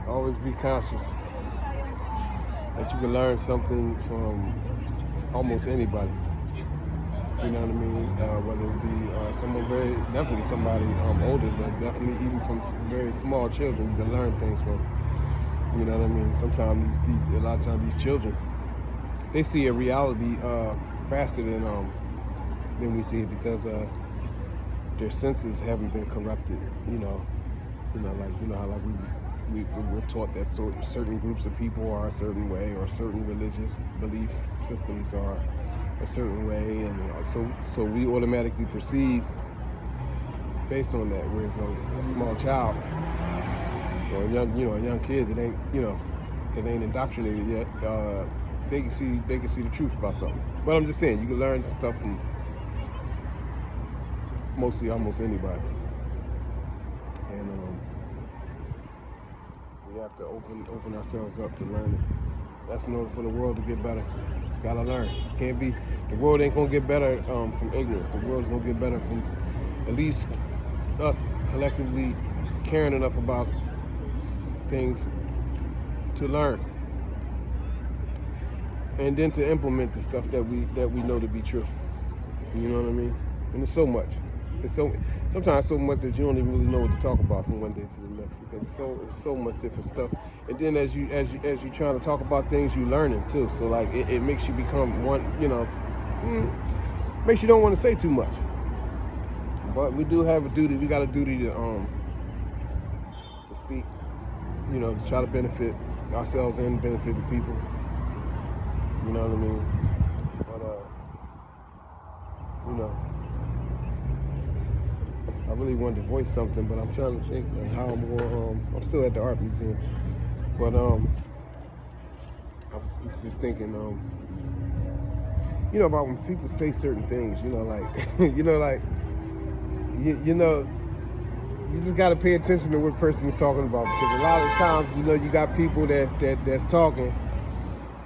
always be conscious that you can learn something from almost anybody. You know what I mean? Whether it be someone definitely somebody older, but definitely even from very small children, you can learn things from. You know what I mean? Sometimes a lot of times these children, they see a reality faster than we see it because their senses haven't been corrupted. How like we're taught that certain groups of people are a certain way, or certain religious belief systems are a certain way, and so we automatically proceed based on that. Whereas a small child or a young kid that ain't indoctrinated yet, they can see the truth about something. But I'm just saying, you can learn stuff from mostly almost anybody, and we have to open ourselves up to learn it. That's in order for the world to get better. Gotta learn. The world ain't gonna get better from ignorance. The world's gonna get better from at least us collectively caring enough about things to learn, and then to implement the stuff that we know to be true. You know what I mean? And there's so much. Sometimes so much that you don't even really know what to talk about from one day to the next, because it's so much different stuff. And then as you trying to talk about things, you learning too. So like it makes you become one. Makes you don't want to say too much. But we do have a duty. We got a duty to speak. To try to benefit ourselves and benefit the people. You know what I mean? But I really wanted to voice something, but I'm trying to think how I'm going. I'm still at the art museum, but I was just thinking, about when people say certain things. You just got to pay attention to what person is talking about, because a lot of times, you got people that's talking,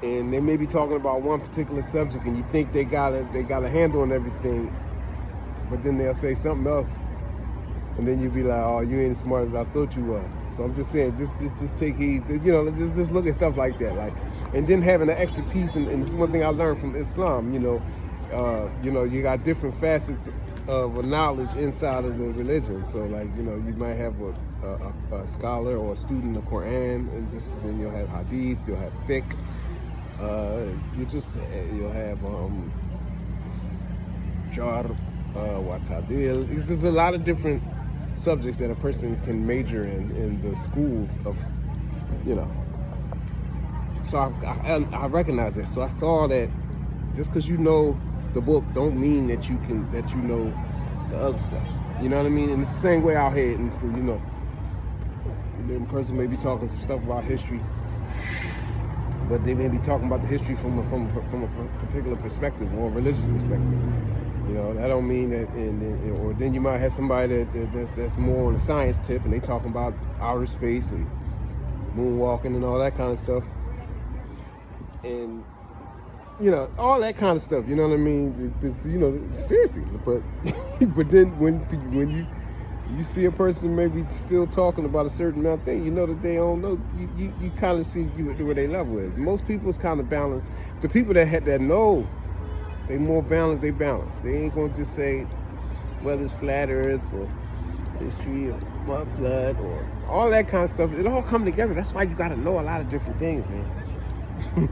and they may be talking about one particular subject, and you think they got a handle on everything, but then they'll say something else, and then you be like, oh, you ain't as smart as I thought you was. So I'm just saying, just take heed. Just look at stuff like that, and then having the expertise, and this is one thing I learned from Islam. You got different facets of knowledge inside of the religion. So you might have a scholar or a student of Quran, and then you'll have hadith, you'll have fiqh, you'll have jar, watadil. There's a lot of different subjects that a person can major in the schools of, So I recognize that. So I saw that just because you know the book don't mean that you know the other stuff. You know what I mean? And it's the same way out here. And so, the person may be talking some stuff about history, but they may be talking about the history from a particular perspective, or a religious perspective. That don't mean that. Or then you might have somebody that's more on the science tip, and they talking about outer space and moonwalking and all that kind of stuff. And all that kind of stuff, you know what I mean? Seriously. But then when you see a person maybe still talking about a certain amount of thing, that they don't know. You kind of see where their level is. Most people's kind of balanced. The people that know, they more balanced. They balance. They ain't gonna just say whether it's flat Earth or history or mud flood or all that kind of stuff. It all come together. That's why you got to know a lot of different things, man.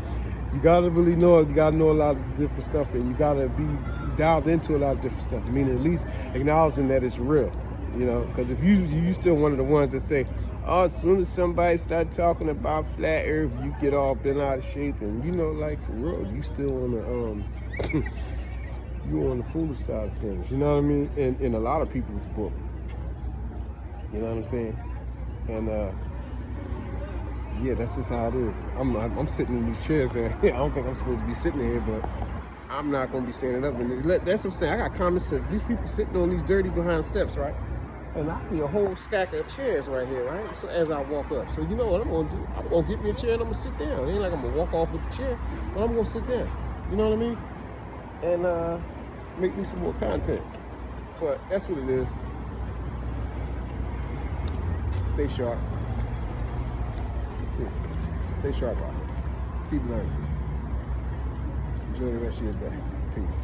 You gotta really know. You gotta know a lot of different stuff, and you gotta be dialed into a lot of different stuff. I mean, at least acknowledging that it's real. Because if you still one of the ones that say, oh, as soon as somebody start talking about flat Earth, you get all bent out of shape, and for real, you still on the you on the foolish side of things. You know what I mean? In a lot of people's book. You know what I'm saying? And yeah, that's just how it is. I'm sitting in these chairs there. I don't think I'm supposed to be sitting here, but I'm not gonna be standing up. And that's what I'm saying. I got common sense. These people sitting on these dirty behind steps, right? And I see a whole stack of chairs right here, right? So as I walk up. So you know what I'm gonna do? I'm gonna get me a chair and I'm gonna sit down. It ain't like I'm gonna walk off with the chair, but I'm gonna sit down. You know what I mean? And make me some more content. But that's what it is. Stay sharp. Stay sharp out here. Keep learning. Enjoy the rest of your day. Peace.